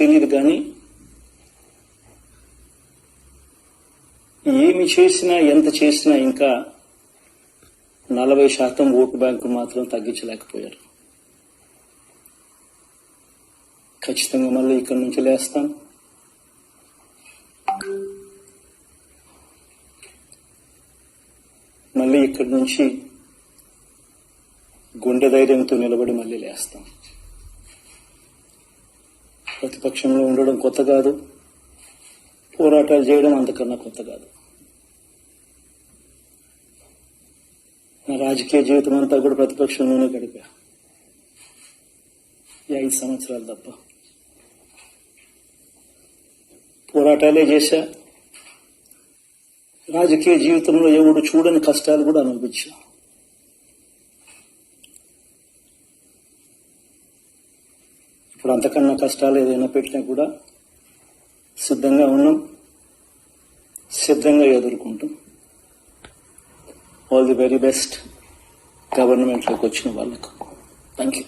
తెలియదు, కానీ ఏమి చేసినా ఎంత చేసినా ఇంకా 40% ఓటు బ్యాంకు మాత్రం తగ్గించలేకపోయారు. ఖచ్చితంగా మళ్ళీ ఇక్కడి నుంచి లేస్తాం. మళ్ళీ ఇక్కడి నుంచి గుండె ధైర్యంతో నిలబడి మళ్ళీ లేస్తాం. ప్రతిపక్షంలో ఉండడం కొత్త కాదు, పోరాటాలు చేయడం అంతకన్నా కొత్త కాదు. నా రాజకీయ జీవితం అంతా కూడా ప్రతిపక్షంలోనే గడిపా, 5 సంవత్సరాలు తప్ప. పోరాటాలే చేశా. రాజకీయ జీవితంలో ఎవడు చూడని కష్టాలు కూడా అనుభవించా. ఇప్పుడు అంతకన్నా కష్టాలు ఏదైనా పెట్టినా కూడా సిద్ధంగా ఉన్నాం, సిద్ధంగా ఎదుర్కొంటాం. ఆల్ ది వెరీ బెస్ట్ గవర్నమెంట్లోకి వచ్చిన వాళ్ళకు. Thank you.